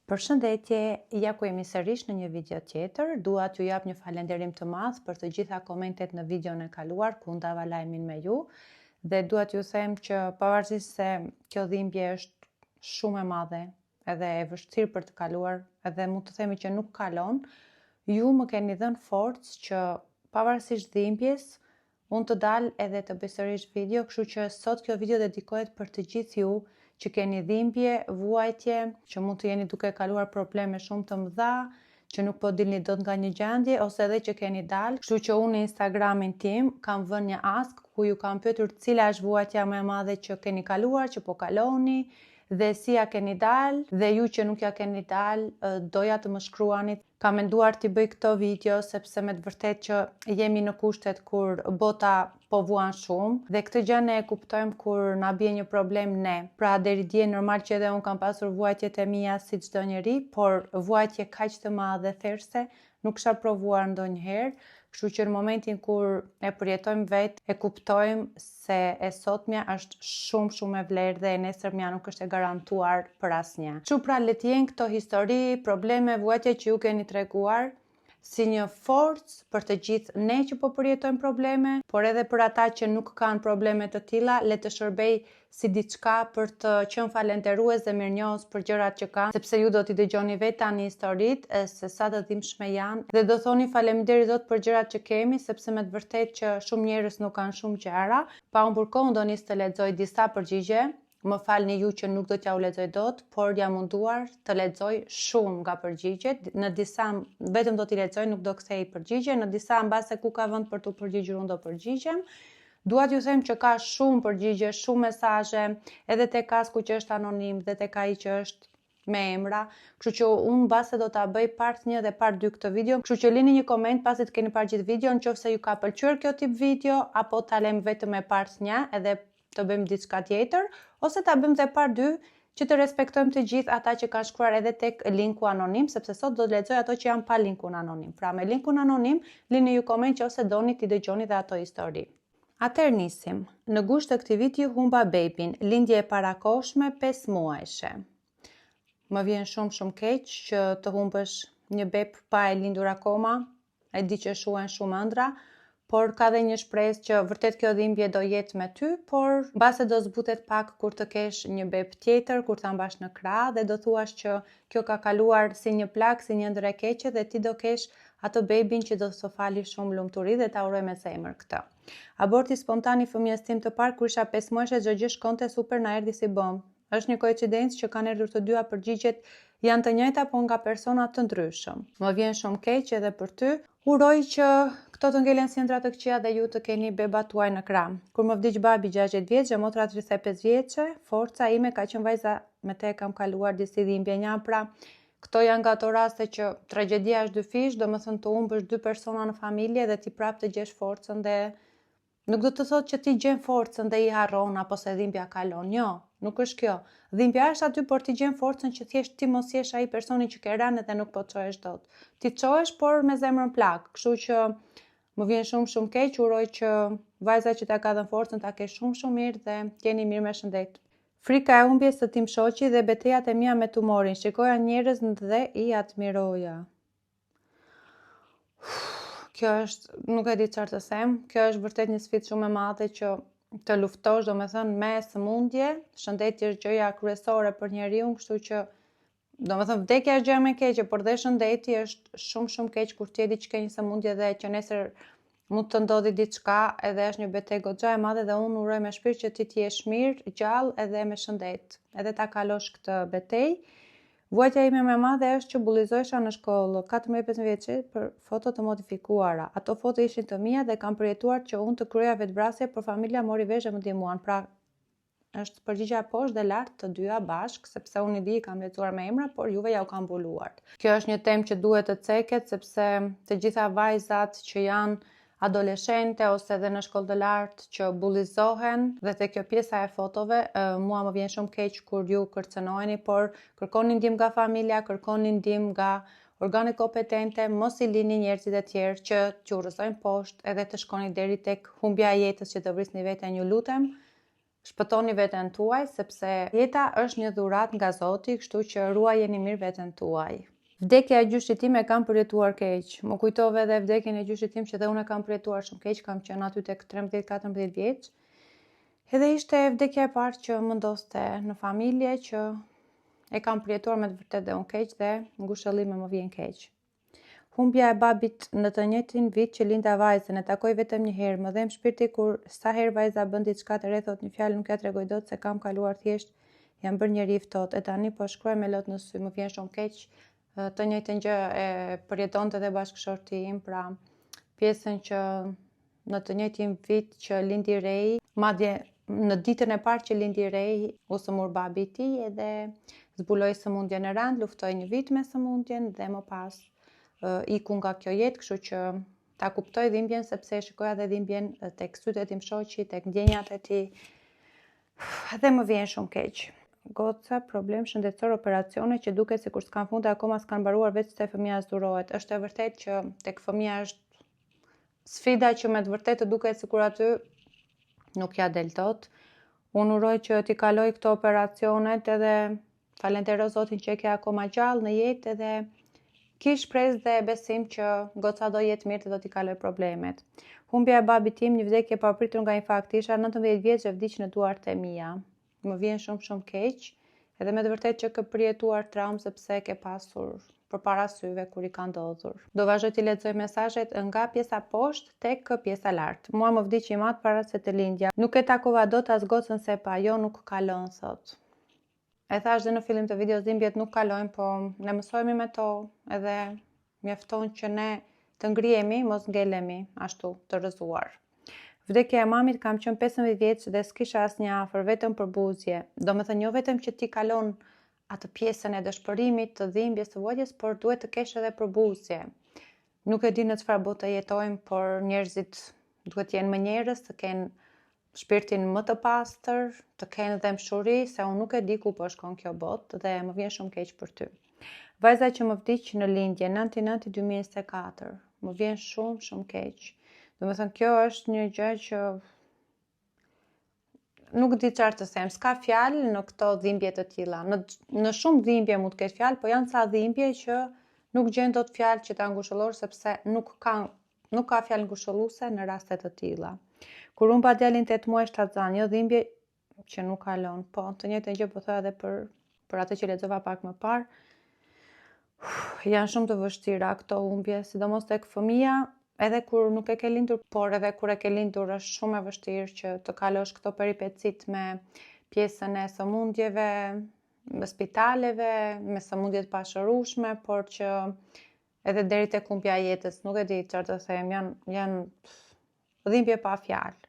Përshëndetje, ja ku jemi sërish në një video tjetër. Dua t'ju jap një falënderim të madh për të gjitha komentet në videon e kaluar ku ndava lajmin me ju dhe dua t'ju them që pavarësisht se kjo dhimbje është shumë e madhe edhe e vështirë për të kaluar edhe mund të themi që nuk kalon, ju më keni dhënë forcë që pavarësisht dhimbjes unë të dal edhe të bëj sërish video, kështu që sot kjo video dedikohet për të gjithë ju që keni dhimbje, vuajtje, që mund të jeni duke kaluar probleme shumë të mëdha, që nuk po dilni dot nga një gjendje, ose edhe që keni dalë. Kështu që unë në Instagramin tim kam vënë një ask ku ju kam pyetur cila është vuajtja më e madhe që keni kaluar, që po kaloni, dhe si ja keni dalë, dhe ju që nuk ja keni dalë, doja të më shkruanit. Kam menduar t'i bëj këto video sepse me të vërtet që jemi në kushtet kur bota po vuan shumë dhe këtë gjë ne e kuptojmë kur na bie një problem ne. Pra deri dje normal që edhe unë kam pasur vuajtjet e mia si çdo njeri, por vuajtje kaq të madhe therse nuk kisha provuar ndonjëherë. Kështu që në momentin kur e përjetojmë vetë, e kuptojmë se e sotmja është shumë e vlerë dhe e nesërmja nuk është e garantuar për asnjë. Kështu pra le të jenë këto histori, probleme, vuajtje që ju keni treguar si një forcë për të gjithë ne që po përjetojmë probleme, por edhe për ata që nuk kanë probleme të tilla, le të shërbej si diçka për të qenë falënderues dhe mirënjohës për gjërat që kanë, sepse ju do t'i dëgjoni vetë tani historitë se sa të dhimbshme janë dhe do thoni faleminderit Zot për gjërat që kemi, sepse me të vërtetë që shumë njerëz nuk kanë shumë gjëra. Pa humbur kohë do nis të lexoj disa përgjigje. Më falni ju që nuk do t'ja u lexoj dot, por jam munduar të lexoj shumë nga përgjigjet. Në disa vetëm do t'i lexoj, nuk do kthej përgjigje, në disa mbase ku ka vend për t'u përgjigjur unë do përgjigjem. Dua t'ju them që ka shumë përgjigje, shumë mesazhe, edhe tek kasku që është anonim dhe tek ai që është me emra, kështu që unë mbase do ta bëj part 1 dhe part 2 këtë video, kështu që lini një koment pasi të keni parë gjithë videon, nëse ju ka pëlqyer kjo tip video apo ta lëm vetëm me part 1 edhe të bëjmë diçka tjetër, ose ta bëjmë dhe part 2 që të respektojmë të gjithë ata që kanë shkruar edhe tek linku anonim, sepse sot do të lexoj ato që janë pa linkun anonim. Pra me linkun anonim, lini ju koment që ose doni t'i dëgjoni dhe ato histori. Atëherë nisim. Në gusht të këtij viti humba bebin, lindje e parakohshme 5 muajshe. Më vjen shumë keq që të humbësh një beb pa e lindur akoma, e di që shuhen shumë ëndra, por ka dhe një shpresë që vërtet kjo dhimbje do jetë me ty, por mbase do zbutet pak kur të kesh një beb tjetër, kur ta mbash në krah dhe do thuash që kjo ka kaluar si një plagë, si një ëndër e keqe dhe ti do kesh atë bebin që do të fali shumë lumturi dhe ta uroj me zemër këtë. Aborti spontan i fëmijës tim të parë kur isha 5 muajshe, çdo gjë shkonte super, na erdhi si bombë. Është një koincidencë që kanë erdhur të dyja përgjigjet janë të njëjta, por nga persona të ndryshëm. Më vjen shumë keq edhe për ty. Uroj që këto të ngelen si ëndra të këqija dhe ju të keni bebat tuaj në krah. Kur më vdiq babi 60 vjeç, motra 35 vjeçe, forca ime ka qenë vajza me te kam kaluar disi dhimbje një, pra këto janë nga ato raste që tragjedia është dyfish, domethënë të humbësh 2 persona në familje dhe ti prap të gjesh forcën dhe nuk do të thotë që ti gjen forcën dhe i harron apo se dhimbja kalon. Jo, nuk është kjo. Dhimbja është aty, por ti gjen forcën që thjesht ti mos jesh ai personi që ke rënë dhe nuk po çohesh dot. Ti çohesh por me zemrën plak. Kështu që më vjen shumë keq, uroj që vajza që ta ka dhënë forcën ta kesh shumë mirë dhe t'jeni mirë me shëndet. Frika e humbjes së tim shoqi dhe betejat e mia me tumorin. Shikoja njerëz dhe i admiroja. Kjo është, nuk e di çfarë të them, kjo është vërtet një sfidë shumë e madhe që të luftosh, domethënë me sëmundje. Shëndeti është gjëja kryesore për njeriu, kështu që domethënë vdekja është gjëja më e keqe, por dhe shëndeti është shumë keq kur ti e di që ke një sëmundje dhe që nesër mund të ndodhi diçka, edhe është një betejë goxha e madhe dhe unë uroj me shpirt që ti të jesh mirë, gjallë edhe me shëndet, edhe ta kalosh këtë betejë. Vuajtja ime më e madhe është që bullizohesha në shkollë 14-15 vjeçë për foto të modifikuara. Ato foto ishin të mia dhe kam përjetuar që unë të kryeja vetvrasje, por familja mori vesh dhe më ndihmuan. Pra është përgjigja poshtë dhe lart të dyja bashk, sepse unë i di kam lexuar me emra, por juve ja u kam mbuluar. Kjo është një temë që duhet të ceket, sepse të gjitha vajzat që janë adoleshente ose edhe në shkollë të lartë që bullizohen dhe te kjo pjesa e fotove, mua më vjen shumë keq kur ju kërcënoheni, por kërkoni ndihmë nga familja, kërkoni ndihmë nga organe kompetente, mos i lini njerëzit e tjerë që t'ju rrëzojnë poshtë edhe të shkoni deri tek humbja e jetës që të vrisni veten, ju lutem. shpëtoni veten tuaj, sepse jeta është një dhuratë nga Zoti, kështu që ruajeni mirë veten tuaj. Vdekja e gjyshit tim e kam përjetuar keq. Më kujtove edhe vdekjen e gjyshit tim që dhe unë e kam përjetuar shumë keq, kam qenë aty tek 13-14 vjeç. Edhe ishte vdekja e parë që më ndoste në familje, që e kam përjetuar me të vërtet dhe unë keq dhe ngushëllime më vjen keq. Humbja e babit në të njëjtin vit që linda vajzën, e takoj vetëm një herë, më dhem shpirti kur sa herë vajza bën diçka të re, thot një fjalë, nuk ja tregoj dot se kam kaluar, thjesht jam bërë njeri i ftohtë. E tani po shkruaj me lot në sy, më vjen shumë keq. Të njëjtën gjë e përjetonte edhe bashkëshorti im, pra pjesën që në të njëjtin vit që lindi Rei, madje në ditën e parë që lindi Rei, u sëmur babi i tij edhe zbuloi sëmundjen e rënd, luftoi një vit me sëmundjen dhe më pas iku nga kjo jetë, kështu që ta kuptoj dhimbjen sepse shikoja edhe dhimbjen tek sytë e tim shoqi, tek ndjenjat e tij. Dhe më vjen shumë keq. Goca, problem shëndetësor, operacione që duket sikur s'kan fund e akoma s'kan mbaruar, veç se fëmia zdurohet. Është e vërtetë që tek fëmia është sfida që me të vërtetë të duket sikur aty nuk ja del tot. Unë uroj që t'i kaloj këto operacionet edhe falenderoj Zotin që e ke akoma gjallë në jetë edhe kish shpresë dhe besim që goca do jetë mirë dhe do t'i kaloj problemet. Humbja e babit tim, një vdekje pa pritur nga infarkt, isha 19 vjeç e vdiq në duart e mia. Më vjen shumë keq, edhe me të vërtetë që ke përjetuar traumë sepse ke pasur përpara syve kur i ka ndodhur. Do vazhdoj t'i lexoj mesazhet nga pjesa poshtë tek pjesa lart. Mua më vdiq i madh para se të lindja. Nuk e takova dot as gocën se pa, jo nuk kalon, thot. E thash dhe në fillim të videos, dhimbjet nuk kalojnë, po ne mësojmë me to, edhe mjafton që ne të ngrihemi, mos ngelemi ashtu të rrëzuar. Vdekja e mamit, kam qenë 15 vjeç dhe s'kisha asnjë afër, vetëm për buzje. Domethënë jo vetëm që ti kalon atë pjesën e dëshpërimit, të dhimbjes, të vogjes, por duhet të kesh edhe për buzje. Nuk e di në çfarë bote jetojmë, por njerëzit duhet të jenë më njerëz, të kenë shpirtin më të pastër, të kenë dëmshuri, se unë nuk e di ku po shkon kjo botë dhe më vjen shumë keq për ty. Vajza që më vdiq në lindje, 9/9/2024, më vjen shumë keq. Domethënë kjo është një gjë që nuk di çfarë të them, s'ka fjalë në këto dhimbje të tilla. Në shumë dhimbje mund të kesh fjalë, po janë ca dhimbje që nuk gjen dot fjalë që ta ngushëllor sepse nuk ka fjalë ngushëlluese në raste të tilla. Kur humba djalin 8 muaj shtatzan, jo dhimbje që nuk kalon, po të njëjtën gjë po thoya edhe për atë që lexova pak më parë. Janë shumë të vështira këto humbje, sidomos tek fëmia. Edhe kur nuk e ke lindur, por edhe kur e ke lindur është shumë e vështirë që të kalosh këto peripecit me pjesën e sëmundjeve, me spitaleve, me sëmundjet pashërueshme, por që edhe deri tek humbja e jetës, nuk e di çfarë të them, janë dhimbje pa fjalë.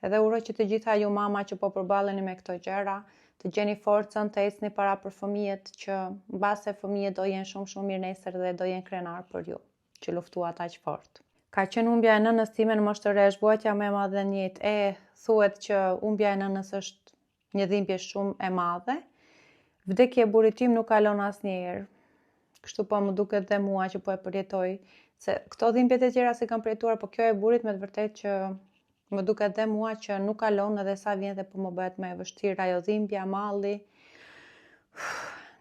Edhe uroj që të gjitha ju mama që po përballeni me këto gjëra, të gjeni forcën të ecni para për fëmijët, që mbase fëmijët do jenë shumë mirë nesër dhe do jenë krenar për ju, që luftuat aq fort. Ka qenë humbja e nënës time në moshë të re, vuajtja më e madhe në jetë. Thuhet që humbja e nënës është një dhimbje shumë e madhe. Vdekja e burrit tim nuk kalon asnjëherë. Kështu po më duket dhe mua që po e përjetoj, se këto dhimbjet e tjera si kam përjetuar, po kjo e burrit me të vërtetë që më duket dhe mua që nuk kalon, edhe sa vjen dhe po më bëhet më e vështirë ajo dhimbja, malli.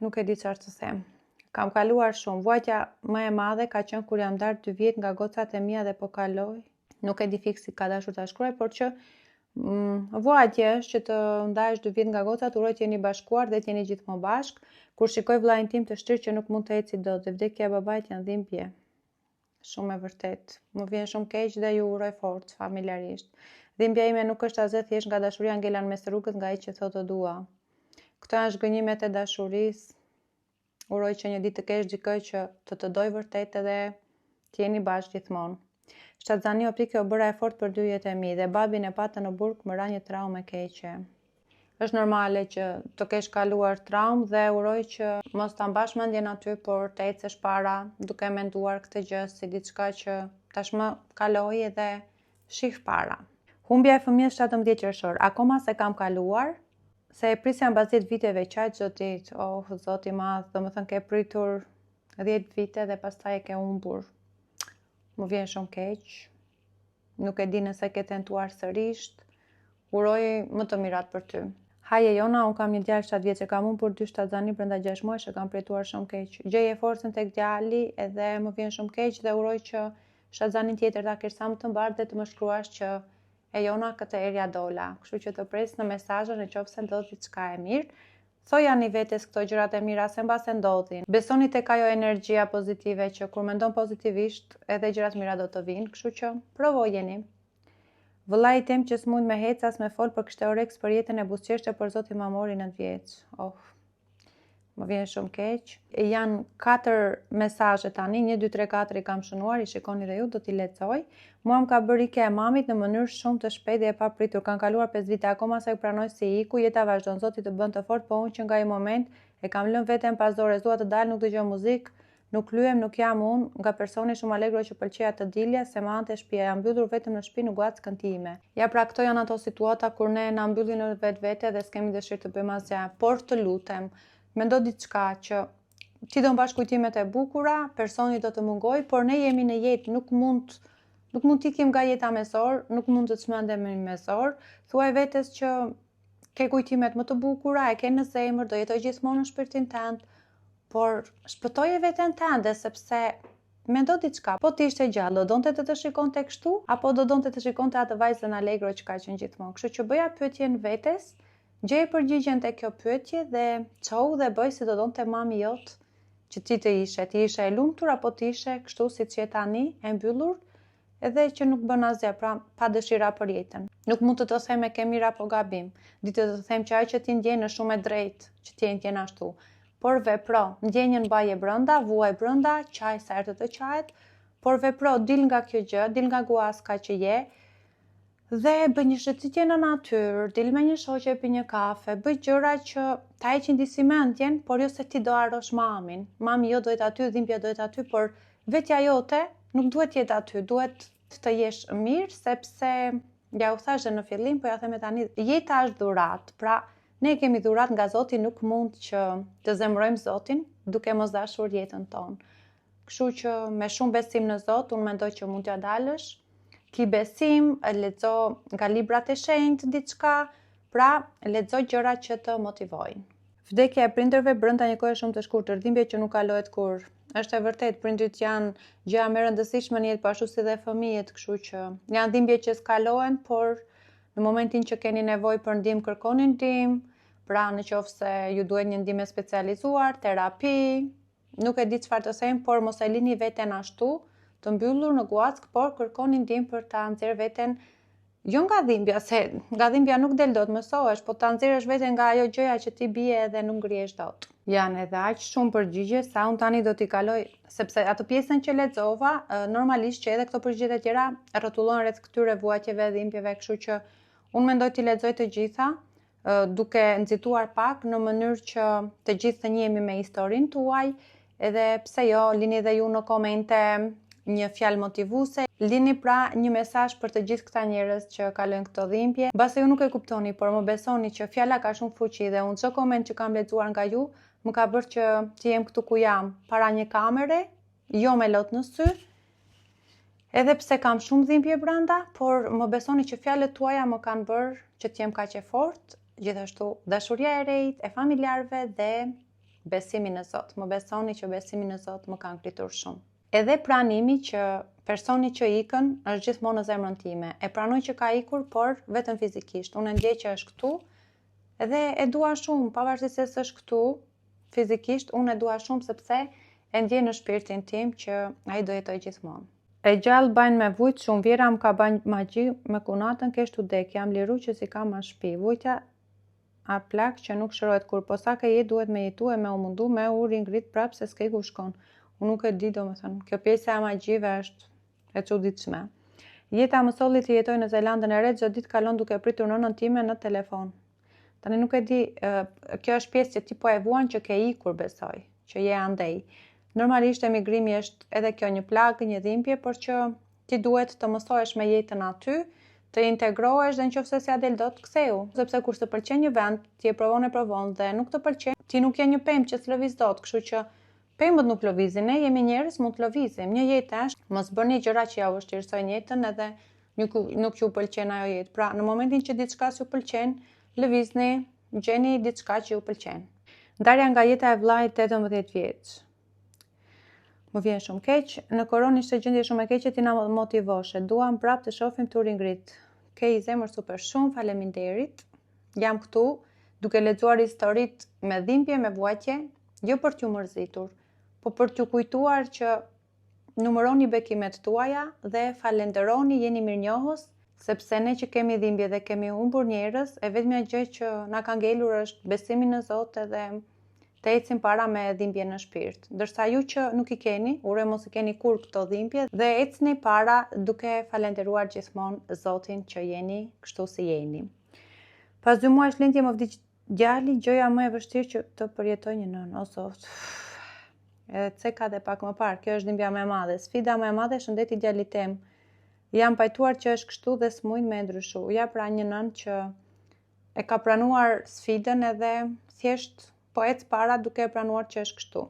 Nuk e di çfarë të them. Kam kaluar shumë. Vuajtja më e madhe ka qenë kur jam ndarë 2 vjet nga gocat e mia dhe po kaloj. Nuk e di fiksi ka dashur ta shkruaj, por që vuajtje është që të ndahesh 2 vjet nga gocat, uroj të jeni bashkuar dhe të jeni gjithmonë bashk. Kur shikoj vllain tim të shtirë që nuk mund të eci dot, dhe vdekja e babait janë dhimbje. Shumë e vërtet. Më vjen shumë keq dhe ju uroj forcë familjarisht. Dhimbja ime nuk është asgjë thjesht nga dashuria ngelan mes rrugës nga ai që thotë të dua. Këto janë zhgënjimet e dashurisë. Uroj që një ditë të kesh dikë që të doj vërtet edhe të jeni bashkë gjithmonë. Shtatzani optike u bëra e fortë për 2 jetë e mi dhe babin e pata në burg më ra një traumë e keqe. Është normale që të kesh kaluar traumë dhe uroj që mos ta mbash mendjen aty, por të ecesh para duke menduar këtë gjë si diçka që tashmë kaloi edhe shih para. Humbja e fëmijës 17 qershor, akoma se kam kaluar. Se e prisja mbas 10 viteve, qaj zotit, zoti madh, domethënë ke pritur 10 vite dhe pastaj e ke humbur. Më vjen shumë keq. Nuk e di nëse ke tentuar sërish. uroj më të mirat për ty. Haje Jona, unë kam një djalë 7 vjeç, e kam unë për 2 shtazani brenda 6 muajsh, e kam prituar shumë keq. Gjeje forcën tek djali edhe më vjen shumë keq dhe uroj që shtazanin tjetër ta kesh sa më të mbarë dhe të më shkruash që e Jona këtë erja dola. Kështu që të pres në mesazhe nëse ndodh diçka e mirë. Thojani vetes këto gjërat e mira se mbase ndodhin. Besoni tek ajo energjia pozitive që kur mendon pozitivisht edhe gjërat mira do të vinë, kështu që provojeni. Vëllai tim që s'mund me hec as me fol për kishte oreks për jetën e buzëqeshte për zotin ma mori 9 vjeç. Më vjen shumë keq. Janë 4 mesazhe tani, 1, 2, 3, 4 i kam shënuar, i shikoni dhe ju, do t'i lexoj. Mua më ka bërë ikja e mamit në mënyrë shumë të shpejtë dhe e papritur. Kanë kaluar 5 vite, akoma sa i pranoj si iku, jeta vazhdon, Zoti të bën të fortë, po unë që nga ai moment e kam lënë veten pas dorës, dua të dal, nuk dëgjoj muzikë. Nuk lyem, nuk jam unë nga personi shumë allegro që pëlqeja të dilja, se ma ante shtëpia, jam mbyllur vetëm në shtëpi, nuk guackën time. Ja pra këto janë ato situata kur ne na mbyllim në vetvete dhe s'kemi dëshirë të bëjmë asgjë, por të lutem, mendo diçka që ti do mbash kujtimet e bukura, personi do të mungoj, por ne jemi në jetë, nuk mund t'ikim nga jeta mesor, nuk mund të çmendemi mesor, thuaj vetes që ke kujtimet më të bukura, e ke në zemër, do jetoj gjithmonë në shpirtin tënd. Por shpëtoje veten tënde sepse mendo diçka, po ti ishte gjallë, do donte të shikonte kështu, apo do donte të shikonte atë vajzën allegro që ka qenë gjithmonë. Kështu që bëja pyetjen vetes, gjeje përgjigjen te kjo pyetje dhe çohu dhe bëj si do donte mami jot që ti të ishe. Ti ishe e lumtur apo ti ishe kështu siç je tani, e mbyllur, edhe që nuk bën asgjë, pra pa dëshira për jetën. Nuk mund të them e ke mirë apo gabim. Ditë të them që ajo që ti ndjen është shumë e drejtë, që ti ndjen ashtu. Por vepro, ndjenjën baje brenda, vuaj brenda, qaj sa herë të qajt, por vepro, dil nga kjo gjë, dil nga guaska që je, dhe bëj një shëtitje në natyrë, dil me një shoqe pi një kafe, bëj gjëra që ta heqin disi mendjen, por jo se ti do arrosh mamin. Mami jo duhet aty, dhimbja duhet aty, por vetja jote nuk duhet jetë aty, duhet të jesh mirë, sepse, ja u thashtë në fillim, po ja theme tani, jeta është dhurat, pra, ne kemi dhurat nga Zoti, nuk mund që të zemrojmë Zotin duke mos dashur jetën tonë. Kështu që me shumë besim në Zot, unë mendoj që mund t'ja dalësh. Ki besim, lexo nga librat e shenjtë diçka, pra lexo gjëra që të motivojnë. Vdekja e prindërve brenda një kohe shumë të shkurtër, dhimbje që nuk kalohet kurrë. Është e vërtet, prindrit janë gjëja më e rëndësishme në jetë, po ashtu si dhe fëmijët, kështu që janë dhimbje që skalohen, por në momentin që keni nevojë për ndihmë, kërkoni ndihmë. Pra në qoftë se ju duhet një ndihmë specializuar, terapi, nuk e di çfarë të them, por mos e lini veten ashtu, të mbyllur në guack, por kërkoni ndihmë për ta nxjerrë veten jo nga dhimbja, se nga dhimbja nuk del dot, mësohesh, po ta nxjerrësh veten nga ajo gjëja që ti bie edhe nuk ngrihesh dot. Janë edhe aq shumë përgjigje sa unë tani do t'i kaloj, sepse atë pjesën që lexova, normalisht që edhe këto përgjigje të tjera rrotullohen rreth këtyre vuajtjeve, dhimbjeve, kështu që unë mendoj t'i lexoj të gjitha, duke nxituar pak në mënyrë që të gjithë të njihemi me historinë tuaj, edhe pse jo, lini dhe ju në komente një fjalë motivuese, lini pra një mesazh për të gjithë këta njerëz që kalojnë këto dhimbje. Mbase ju nuk e kuptoni, por më besoni që fjala ka shumë fuqi dhe unë çdo koment që kam lexuar nga ju më ka bërë që të jem këtu ku jam, para një kamere, jo me lot në sy. Edhe pse kam shumë dhimbje brenda, por më besoni që fjalët tuaja më kanë bërë që të jem kaq e fortë. Gjithashtu dashuria e rejt, e familjarëve dhe besimi në Zot. Më besoni që besimi në Zot më kanë ngritur shumë. Edhe pranimi që personi që ikën është gjithmonë në zemrën time. E pranoj që ka ikur, por vetëm fizikisht. Unë ndjej që është këtu edhe e dua shumë, pavarësisht se s'është këtu fizikisht, unë e dua shumë sepse e ndjej në shpirtin tim që ai do jetoj gjithmonë. E gjallë bajnë me vujt shumë, Vjera më ka bajnë magji me kunatën, ke shtu dek, jam liru që si kam ma shpi. Vujtja a plak që nuk shërohet kur, po sa ke jetë duhet me jetu e me u mundu, me u ringrit prap se s'ke ku shkon. Unë nuk e di, do me thënë, kjo pjesë e magjive është e çuditshme. Jeta më solli të jetoj në Zelandën e Re, çdo ditë kalon duke pritur nënën time në telefon. Tani nuk e di, kjo është pjesë që ti po e vuan që ke ikur, besoj, që je andej. Normalisht emigrimi është edhe kjo një plagë, një dhimbje, por që ti duhet të mësohesh me jetën aty, të integrohesh dhe nëse s'ja del dot ktheu, sepse kur të pëlqen një vend, ti e provon dhe nuk të pëlqen, ti nuk je një pemë që s'lëviz dot, kështu që pemët nuk lëvizin, ne jemi njerëz, mund të lëvizim. Një jetë është, mos bëni gjëra që ja vështirësojnë jetën edhe nuk ju pëlqen ajo jetë. Pra, në momentin që diçka s'ju pëlqen, lëvizni, gjeni diçka që ju pëlqen. Ndarja nga jeta e vllajit 18 vjeç. Më vjen shumë keq, në koronë ishte gjendje shumë e keqe, ti na motivoshe. Duam prapë të shohim tu ringrit. Ke i zemër super shumë, faleminderit. Jam këtu, duke lexuar historitë me dhimbje, me vuajtje, jo për t'ju mërzitur, po për t'ju kujtuar që numëroni bekimet tuaja dhe falenderoni, jeni mirënjohës, sepse ne që kemi dhimbje dhe kemi humbur njerëz, e vetmja gjë që na ka ngelur është besimi në Zot edhe të ecim para me dhimbje në shpirt. Ndërsa ju që nuk i keni, uroj mos i keni kur këto dhimbje dhe ecni para duke falenderuar gjithmonë Zotin që jeni kështu si jeni. Pas 2 muajsh lindje më vdiq djali, gjëja më e vështirë që të përjetoj një nën, o Zot. Edhe ceka dhe pak më parë, kjo është dhimbja më e madhe. Sfida më e madhe shëndeti djalit tem. Jam pajtuar që është kështu dhe s'mujnë me ndryshu. Ja pra një nën që e ka pranuar sfidën edhe thjesht po ec para duke e pranuar që është kështu.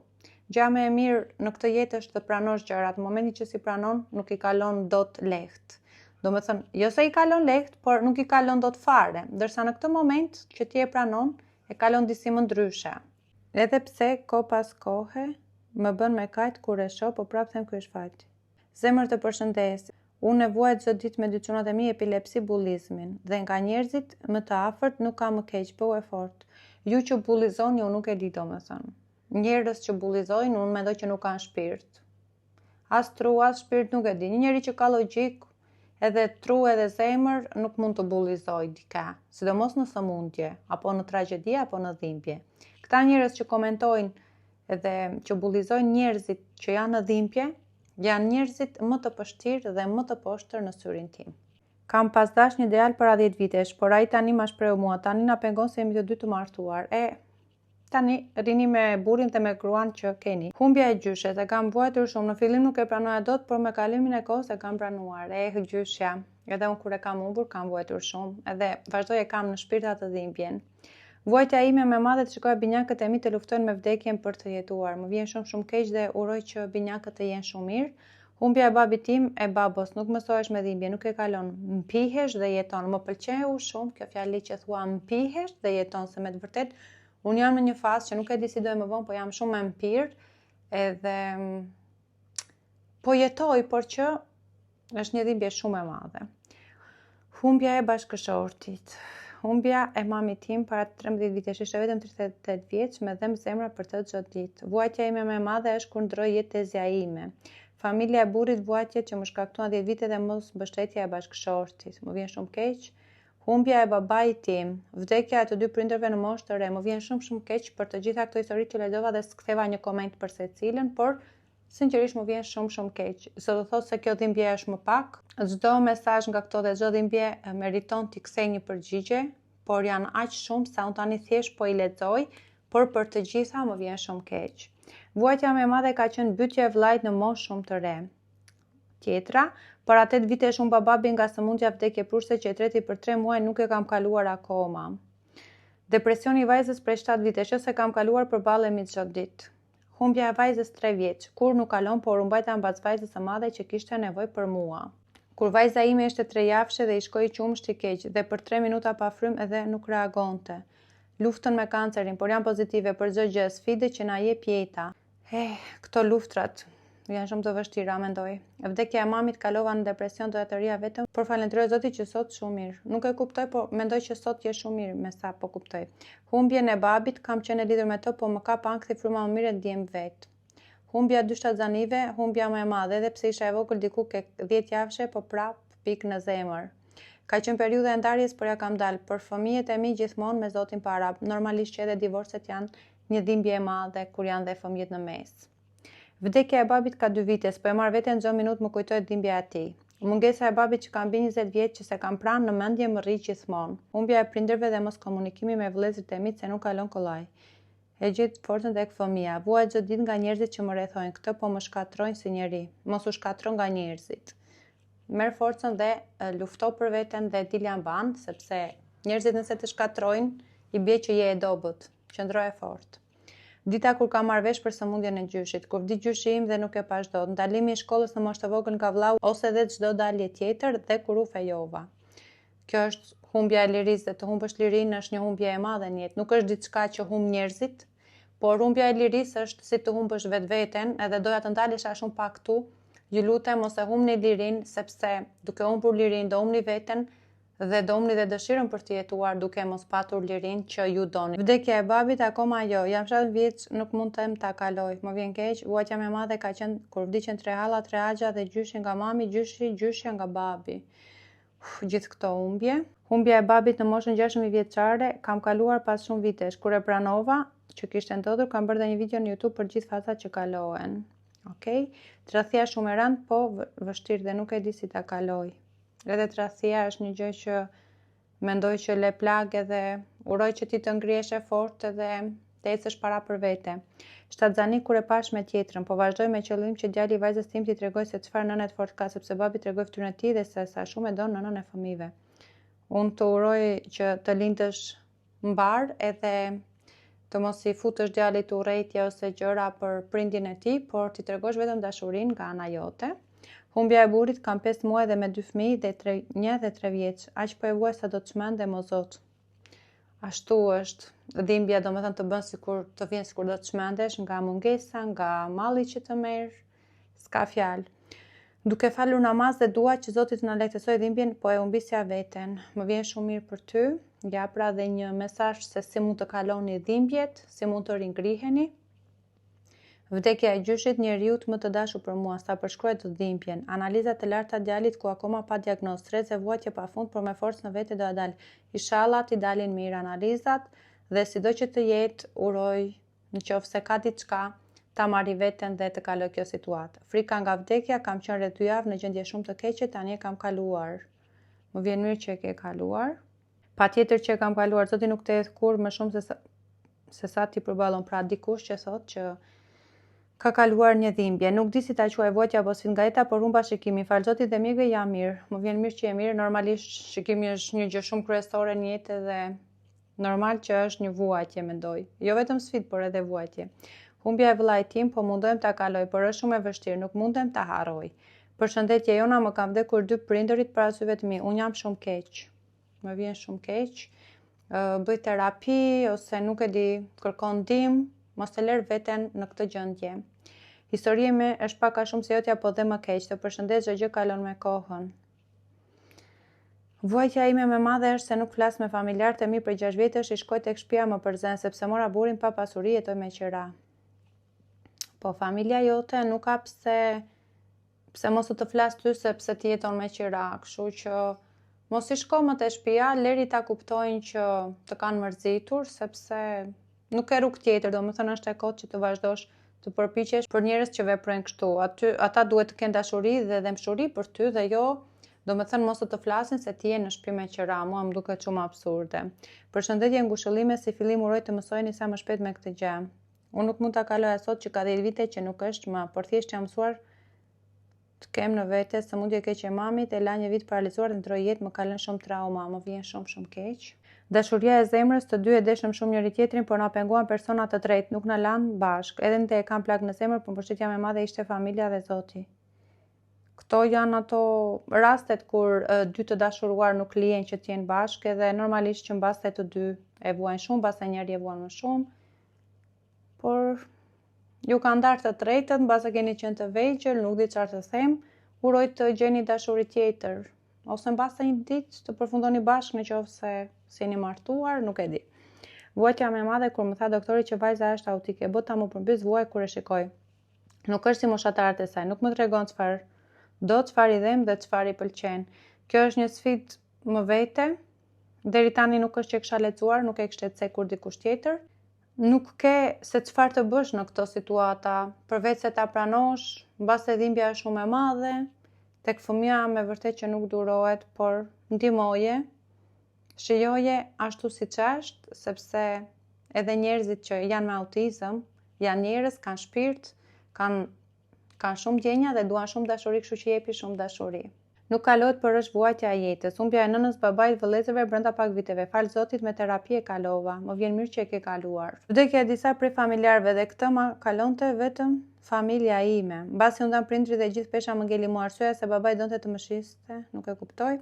Gjëja më e mirë në këtë jetë është të pranosh gjërat. Në momentin që si pranon, nuk i kalon dot lehtë. Domethënë, jo se i kalon lehtë, por nuk i kalon dot fare. Ndërsa në këtë moment që ti e pranon, e kalon disi më ndryshe. Edhe pse kohë pas kohe më bën me kajt kur e shoh, po prapë them ky është fati. Zemër të përshëndes. Unë e vuaj çdo ditë me dy çunat e mi epilepsi, bullizmin dhe nga njerëzit më të afërt nuk kam më keq, bëu e fort. Ju që bullizoni, unë nuk e di domethënë. Njerëz që bullizojnë, unë mendoj që nuk kanë shpirt. As tru, as shpirt nuk e di. Një njeri që ka logjik, edhe tru edhe zemër nuk mund të bullizoj dikë, sidomos në sëmundje, apo në tragjedi, apo në dhimbje. Këta njerëz që komentojnë edhe që bullizojnë njerëzit që janë në dhimbje, janë njerëzit më të pështirë dhe më të poshtër në syrin tim. Kam pas dash një djalë para 10 vitesh, por ai tani ma shpreu mua, tani na pengon se jemi të dy të martuar. Tani rini me burrin dhe me gruan që keni. Humbja e gjyshes, e kam vuajtur shumë, në fillim nuk e pranoja dot, por me kalimin e kohës e kam pranuar. Gjyshja, edhe unë kur e kam humbur, kam vuajtur shumë, edhe vazhdoj e kam në shpirtat të dhimbjen. Vuajtja ime me madhe të shikoja binjakët e mi të luftojnë me vdekjen për të jetuar. Më vjen shumë keq dhe uroj që binjakët të jenë shumë mirë. Humbja e babit tim e babos, nuk mësohesh me dhimbje, nuk e kalon. Mpihesh dhe jeton. Më pëlqeu shumë kjo fjali që thua mpihesh dhe jeton, se me të vërtet unë jam në një fazë që nuk e di si do e më vonë, po jam shumë e mpirë edhe po jetoj, por që është një dhimbje shumë e madhe. Humbja e bashkëshortit. Humbja e mamit tim para 13 vitesh, ishte vetëm 38 vjeç, me dhem zemra për të çdo ditë. Vuajtja ime më e madhe është kur ndroi jetëzja ime. Familja e burrit vuajtje që më shkaktuan 10 vite dhe mos mbështetja e bashkëshortit. Më vjen shumë keq. Humbja e babait tim, vdekja e të dy prindërve në moshë të re, më vjen shumë keq për të gjitha këto histori që lexova dhe s'ktheva një koment për secilën, por sinqerisht më vjen shumë keq. Se do thotë se kjo dhimbje është më pak. Çdo mesazh nga këto dhe çdo dhimbje meriton t'i kthej një përgjigje, por janë aq shumë sa unë tani thjesht po i lexoj, por për të gjitha më vjen shumë keq. Vuajtja më e madhe ka qenë bytja e vllait në moshë shumë të re. Tjetra, para 8 vitesh humba babin nga sëmundja vdekje prurse që e treti për 3 muaj nuk e kam kaluar akoma. Depresioni i vajzës prej 7 vitesh, se kam kaluar përballemi çdo ditë. Humbja e vajzës 3 vjeç, kur nuk kalon, por u mbajta mbas vajzës së madhe që kishte nevojë për mua. Kur vajza ime ishte 3 javshe dhe i shkoi qumshti keq dhe për 3 minuta pa frym edhe nuk reagonte. Luftën me kancerin, por janë pozitive për çdo gjë, sfide që na jep jeta. Këto luftrat janë shumë të vështira, mendoj. Vdekja e mamit kalova në depresion, doja të rija vetëm, por falenderoj Zotit që sot shumë mirë. Nuk e kuptoj, por mendoj që sot je shumë mirë me sa po kuptoj. Humbjen e babit, kam qenë e lidhur me to, po më ka ankthi fryma më mirë e ndjem vet. Humbja 2 shtatzanive, humbja më e madhe, edhe pse isha e vogël diku ke 10 javshe, po prap pik në zemër. Ka qenë periudha e ndarjes, por ja kam dalë. Për fëmijët e mi gjithmonë me Zotin para. Normalisht që edhe divorcet janë një dhimbje e madhe kur janë dhe fëmijët në mes. Vdekja e babit ka 2 vite, po e marr veten çdo minutë më kujtohet dhimbja e tij. Mungesa e babit që kam mbi 20 vjeç që se kam pranë në mendje më rri gjithmonë. Humbja e prindërve dhe mos komunikimi me vëllezërit e mi se nuk kalon kollaj. E gjet forcën tek fëmia. Vuaj çdo ditë nga njerëzit që më rrethojnë. Këtë po më shkatrojnë si njeri. Mos u shkatro nga njerëzit. Merr forcën dhe lufto për veten dhe dil mban, sepse njerëzit nëse të shkatrojnë, i bie që je e dobët. Qëndro e fortë. Dita kur ka marrë vesh për sëmundjen e gjyshit, kur vdi gjyshi im dhe nuk e pash dot, ndalimi i shkollës në moshë të vogël nga vllau ose edhe çdo dalje tjetër dhe kur u fejova. Kjo është humbja e lirisë dhe të humbësh lirinë është një humbje e madhe në jetë. Nuk është diçka që humb njerëzit, por humbja e lirisë është si të humbësh vetveten, edhe doja të ndalesha shumë pak këtu. Ju lutem mos e humbni lirinë, sepse duke humbur lirinë do humbni veten dhe do humbni dhe dëshirën për të jetuar duke mos patur lirinë që ju doni. Vdekja e babit akoma jo, jam 7 vjeç, nuk mund të ta kaloj. Më vjen keq, vuajtja më e madhe ka qenë kur vdiqën 3 halla, 3 axha dhe gjyshi nga mami, gjyshja nga babi. Gjithë këto humbje. Humbja e babit në moshën 16 vjeçare kam kaluar pas shumë vitesh. Kur e pranova që kishte ndodhur, kam bërë dhe një video në YouTube për gjithë fatat që kalohen. Okej? Tradhtia shumë e rëndë, po vështirë dhe nuk e di si ta kaloj. Edhe tradhtia është një gjë që mendoj që le plagë dhe uroj që ti të ngrihesh e fortë dhe të ecësh para për vete. Shtatzani kur e pash me tjetrën, po vazhdoj me qëllim që djali i vajzës tim t'i tregoj se çfarë nënet fort ka, sepse babi tregoi fytyrën e tij dhe se sa shumë e don nënën e fëmijëve. Unë të uroj që të lindësh mbar edhe të mos i futësh djalit urrëtie ose gjëra për prindin e tij, por t'i tregosh vetëm dashurinë nga ana jote. Humbja e burrit kam 5 muaj dhe me 2 fëmijë dhe 1 dhe 3 vjeç. Aq po e vuaj sa do të çmendem o Zot. Ashtu është. Dhimbja domethënë të bën sikur të vjen sikur do të çmendesh nga mungesa, nga malli që të merr. S'ka fjalë. Duke falur namaz dhe dua që Zoti të na lehtësoj dhimbjen, po e humbisja veten. Më vjen shumë mirë për ty. Ja pra dhe një mesazh se si mund të kaloni dhimbjet, si mund të ringriheni. Vdekja e gjyshit, njeriu më të dashur për mua, sa përshkruaj të dhimbjen. Analizat e larta djalit ku akoma pa diagnozë, stres e vuajtje pafund, por me forcë në vete do ja dal. Inshallah t'i dalin mirë analizat dhe sido që të jetë, uroj nëse ka diçka ta marri veten dhe të kaloj kjo situatë. Frika nga vdekja kam qenë rreth 2 javë në gjendje shumë të keqe, tani e kam kaluar. Më vjen mirë që e ke kaluar. Patjetër që e kam kaluar, Zoti nuk të jetë kur më shumë se sa ti përballon, pra dikush që thotë që ka kaluar një dhimbje. Nuk di si ta quaj vuajtja apo sfidë nga jeta, por humba shikimin. Fal Zotit dhe mikëve jam mirë. Më vjen mirë që je mirë. Normalisht shikimi është një gjë shumë kryesore në jetë dhe normal që është një vuajtje, mendoj. Jo vetëm sfidë, por edhe vuajtje. Humbja e vëllait tim, po mundohem ta kaloj, por është shumë e vështirë, nuk mundem ta harroj. Përshëndetje Jona, më kam vdekur 2 prindërit para syve të mi. Unë jam shumë keq. Më vjen shumë keq. Bëj terapi ose nuk e di, kërkon ndihmë, mos të lër veten në këtë gjendje. Historia ime është pak a shumë se jotja, po dhe më keq. Të përshëndes, çdo gjë kalon me kohën. Vuajtja ime më e madhe është se nuk flas me familjarët e mi për 6 vjetësh, i shkoj tek shtëpia më përzen sepse mora burrin pa pasuri, jetoj me qira. Po familja jote nuk ka pse mos të flas ty sepse ti jeton me qira, kështu që mos i shko më te shtëpia, leri ta kuptojnë që të kanë mërzitur, sepse nuk e rrugë tjetër, domethënë është e kohë që të vazhdosh të përpiqesh për njerëz që veprojnë kështu. Ata duhet të kenë dashuri dhe dëmshuri për ty dhe jo, domethënë mos të flasin se ti je në shtëpi me qira, mua më duket shumë absurde. Përshëndetje, ngushëllime, si fillim uroj të mësojeni sa më shpejt me këtë gjë. Unë nuk mund ta kaloj sot që ka 10 vite që nuk është më, por thjesht jam mësuar të kem në vete sëmundje e keqe e mamit, e la një vit paralizuar dhe ndroi jetë, më kalon shumë trauma, më vjen shumë keq. Dashuria e zemrës, të dy e deshëm shumë njëri tjetrin, por na penguan persona të tretë, nuk na lanë bashk. Edhe nëse e kam plagë në zemër, por mbështetja më e madhe ishte familja dhe Zoti. Këto janë ato rastet kur dy të dashuruar nuk lihen që të jenë bashkë, edhe normalisht që mbas të dy e vuajnë shumë, mbas njëri e vuan më shumë. Por ju ka ndarë të tretët, mbas e keni qenë të vegjël, nuk di çfarë të them, uroj të gjeni dashuri tjetër, ose mbas një ditë të përfundoni bashkë nëse jeni martuar, nuk e di. Vuajtja më e madhe kur më tha doktori që vajza është autike, bota më përmbys vuaj kur e shikoj. Nuk është si moshatarët e saj, nuk më tregon çfarë i them dhe çfarë i pëlqen. Kjo është një sfidë më vete. Deri tani nuk është që kisha lexuar, nuk e kishte cekur dikush tjetër. Nuk ke se çfarë të bësh në këto situata, përveç se ta pranosh, mbas e dhimbja është shumë e madhe, tek fëmia me vërtet që nuk durohet, por ndihmoje, shijoje ashtu siç është, sepse edhe njerëzit që janë me autizëm, janë njerëz, kanë shpirt, kanë shumë ndjenja dhe duan shumë dashuri, kështu që jepi shumë dashuri. Nuk kalohet për është vuajtja e jetës. Humbja e nënës, babait, vëllezërve brenda pak viteve. Fal Zotit me terapi e kalova. Më vjen mirë që e ke kaluar. Vdekja e disa prej familjarëve dhe këtë ma kalonte vetëm familja ime. Mbasi u ndan prindrit dhe gjithë pesha më ngeli mua arsyeja se babai donte të më shiste, nuk e kuptoj.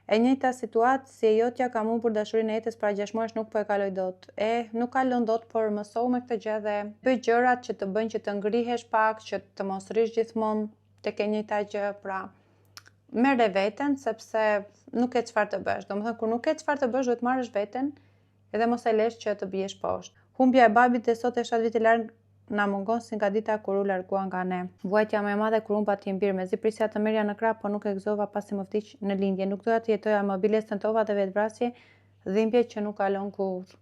E njëjta situatë si e jotja kam unë për dashurinë e jetës para 6 muajsh nuk po e kaloj dot. Nuk kalon dot, por mësoj me këtë gjë dhe bëj gjërat që të bëjnë që të ngrihesh pak, që të mos rish gjithmonë tek e njëjta gjë, pra merre veten sepse nuk e çfarë të bësh. Domethënë kur nuk e çfarë të bësh, duhet marrësh veten edhe mos e lesh që të biesh poshtë. Humbja e babit dhe sot e 7 vite larg na mungon si nga dita kur u largua nga ne. Vuajtja më e madhe kur unë pati mbir, mezi prisja të merja në krah, po nuk e gëzova pasi më vdiq në lindje. Nuk doja të jetoja më biles tentova dhe vetvrasje, dhimbje që nuk kalon kurrë.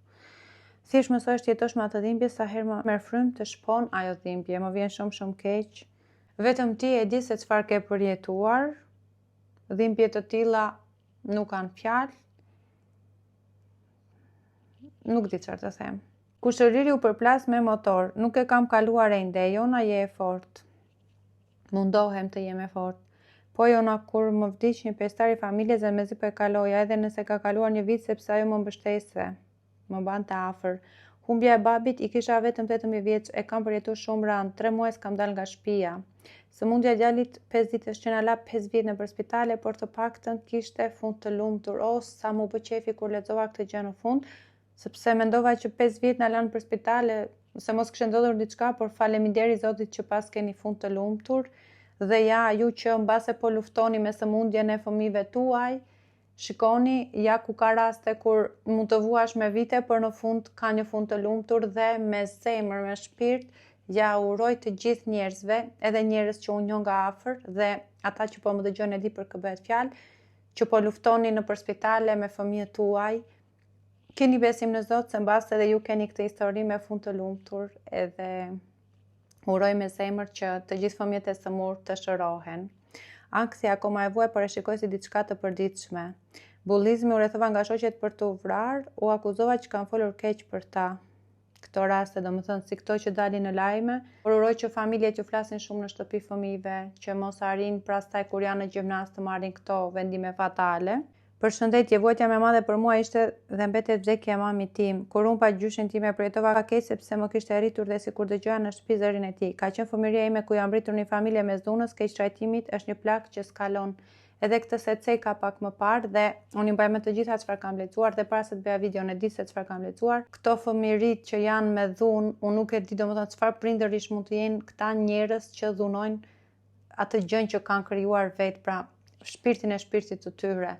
Thjesht mësohesh të jetosh me atë dhimbje, sa herë më merr frymë të shpon ajo dhimbje. Më vjen shumë keq. Vetëm ti e di se çfarë ke përjetuar. Dhimbje të tilla nuk kanë fjalë. Nuk di çfarë të them. Kushëriri u përplas me motor. Nuk e kam kaluar ende. Jona je e fortë. Mundohem të jem e fortë. Po Jona, kur më vdiq një pjesëtar i familjes dhe mezi po e kaloja, edhe nëse ka kaluar një vit sepse ajo më mbështeste, më bante afër. Humbja e babit i kisha vetëm 18 vjeç, e kam përjetuar shumë rand. 3 muaj s'kam dalë nga shtëpia. Sëmundja e djalit 5 ditësh që na la 5 vjet nëpër spitale, por të paktën kishte fund të lumtur. Sa më bë qefi kur lexova këtë gjë në fund, sepse mendova që 5 vjet na lanë për spitale, se mos kishte ndodhur diçka, por faleminderit Zotit që pas keni fund të lumtur. Dhe ja, ju që mbase po luftoni me sëmundjen e fëmijëve tuaj, shikoni ja ku ka raste kur mund të vuash me vite, por në fund ka një fund të lumtur dhe me zemër, me shpirt, ja uroj të gjithë njerëzve, edhe njerëz që unë njoh nga afër dhe ata që po më dëgjojnë e di për kë bëhet fjalë, që po luftoni nëpër spitale me fëmijët tuaj. Keni besim në Zot se mbas edhe ju keni këtë histori me fund të lumtur, edhe uroj me zemër që të gjithë fëmijët e sëmurë të shërohen. Anksi akoma e vuaj, por e shikoj si diçka të përditshme. Bullizmi u rrethova nga shoqet për të vrarë, u akuzova që kam folur keq për ta. Këto raste, domethënë si këto që dalin në lajme, por uroj që familjet që flasin shumë në shtëpi fëmijëve, që mos arrin pastaj kur janë në gjimnaz të marrin këto vendime fatale. Përshëndetje, vuajtja më e madhe për mua ishte dhe mbetet vdekja e mamit tim. Kur unë pa gjyshin time përjetova keq sepse më kishte rritur dhe sikur dëgjoja në shtëpi zërin e tij. Ka qenë fëmijëria ime ku jam rritur në një familje mes dhunës, keq trajtimit është një plagë që skalon. Edhe këtë se ceka pak më parë dhe unë i mbaj me të gjitha çfarë kam lexuar dhe para se të bëja videon e di se çfarë kam lexuar. Këto fëmijërit që janë me dhunë, unë nuk e di domethënë çfarë prindërish mund të jenë këta njerëz që dhunojnë atë gjën që kanë krijuar vetë, pra shpirtin e shpirtit të tyre.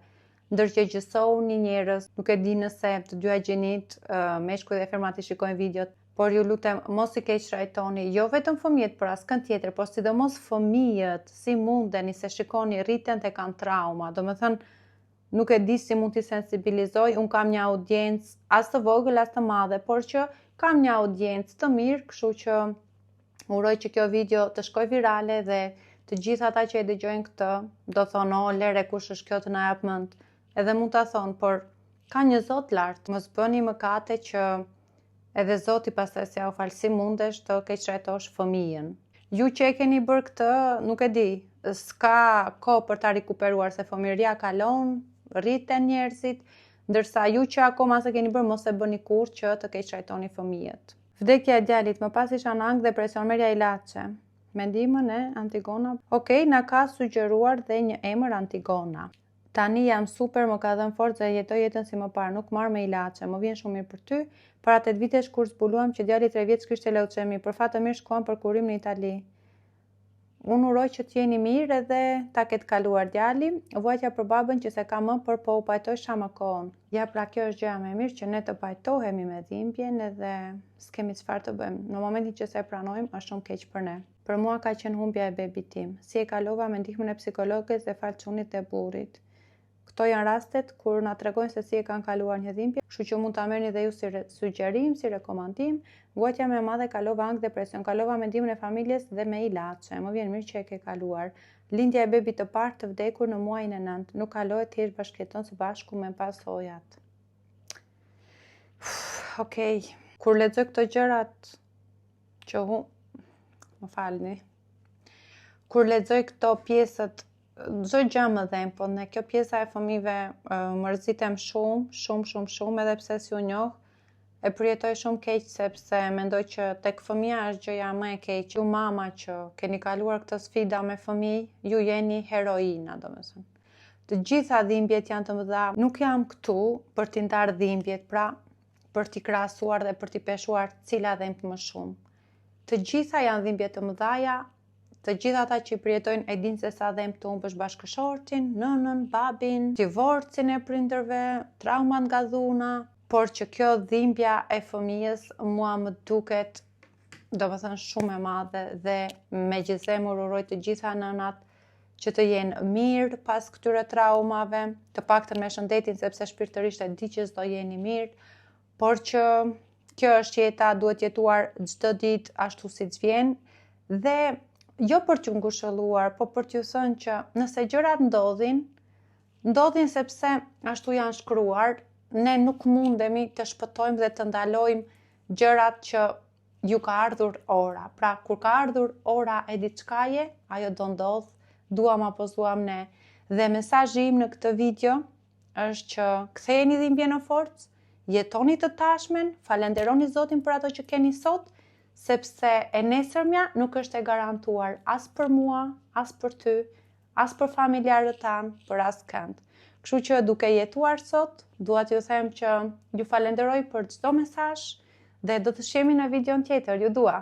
Ndërgjegjësoni njerëz, nuk e di nëse të dyja gjinit, meshkuj dhe femrat i shikojnë videot, por ju lutem mos i keq trajtoni, jo vetëm fëmijët për askën tjetër, por sidomos fëmijët, si mundeni se shikoni rriten dhe kanë trauma. Domethënë, nuk e di si mund t'i sensibilizoj, unë kam një audiencë as të vogël as të madhe, por që kam një audiencë të mirë, kështu që uroj që kjo video të shkoj virale dhe të gjithë ata që e dëgjojnë këtë do thonë, o lere kush është kjo të na jap mend. Edhe mund ta thonë, por ka një Zot lart, mos bëni mëkate që edhe Zoti pastaj s'ja u fal, si mundesh të keq trajtosh fëmijën. Ju që e keni bërë këtë, nuk e di, s'ka kohë për ta rikuperuar se fëmijëria kalon, rriten njerëzit, ndërsa ju që akoma s'e keni bërë mos e bëni kurrë që të keq trajtoni fëmijët. Vdekja e djalit, më pas isha në ankth, depresion, merja ilaçe. Me ndihmën e Antigona. Okej, na ka sugjeruar dhe një emër Antigona. Tani jam super, më ka dhënë forcë dhe jetoj jetën si më parë, nuk marr me ilaçe. Më vjen shumë mirë për ty. Para 8 vitesh kur zbuluam që djali 3 vjeç kishte leucemi, për fat të mirë shkuam për kurim në Itali. Unë uroj që t'jeni mirë edhe ta ketë kaluar djali. Vuajtja për babën që se ka më, por po u pajtoj shama kohën. Ja, pra kjo është gjëja më e mirë që ne të pajtohemi me dhimbjen edhe s'kemi çfarë të bëjmë. Në momentin që se pranojmë, është shumë keq për ne. Për mua ka qenë humbja e bebit tim. Si e kalova me ndihmën e psikologës dhe falçunit të burrit. Këto janë rastet kur na tregojnë se si e kanë kaluar një dhimbje, kështu që mund ta merrni dhe ju si sugjerim, si rekomandim. Vuajtja më e madhe kalova ankth, depresion, kalova me ndihmën e familjes dhe me ilaçe. Më vjen mirë që e ke kaluar. Lindja e bebit të parë të vdekur në muajin e 9, nuk kalohet, thjesht bashkëjeton së bashku me pasojat. Okej, kur lexoj këto gjërat që më falni. Kur lexoj këto pjesët çdo gjë më dhem, po në kjo pjesa e fëmijëve mërzitem shumë, edhe pse si u njoh, e përjetoj shumë keq sepse mendoj që tek fëmia është gjëja më e keq. Ju mama që keni kaluar këtë sfida me fëmijë, ju jeni heroina, domethënë. Të gjitha dhimbjet janë të mëdha. Nuk jam këtu për t'i ndarë dhimbjet, pra për t'i krahasuar dhe për t'i peshuar cila dhemt më shumë. Të gjitha janë dhimbje të mëdhaja, të gjitha ata që i përjetojnë e dinë se sa dhemt të humbësh bashkëshortin, nënën, babin, divorcin e prindërve, traumat nga dhuna, por që kjo dhimbja e fëmijës mua më duket domethënë shumë e madhe dhe me gjithë zemër uroj të gjitha nënat që të jenë mirë pas këtyre traumave, të paktën me shëndetin sepse shpirtërisht e di që s'do jeni mirë, por që kjo është jeta, duhet jetuar çdo ditë ashtu siç vjen dhe jo për t'ju ngushëlluar, po për t'ju thënë që nëse gjërat ndodhin sepse ashtu janë shkruar, ne nuk mundemi të shpëtojmë dhe të ndalojmë gjërat që ju ka ardhur ora. Pra, kur ka ardhur ora e diçkaje, ajo do ndodh, duam apo s'duam ne. Dhe mesazhi im në këtë video është që ktheheni dhimbjen në forcë, jetoni të tashmen, falenderoni Zotin për ato që keni sot, sepse e nesërmja nuk është e garantuar as për mua, as për ty, as për familjarët tanë, për askënd. Kështu që duke jetuar sot, dua t'ju them që ju falenderoj për çdo mesazh dhe do të shihemi në videon tjetër, ju dua.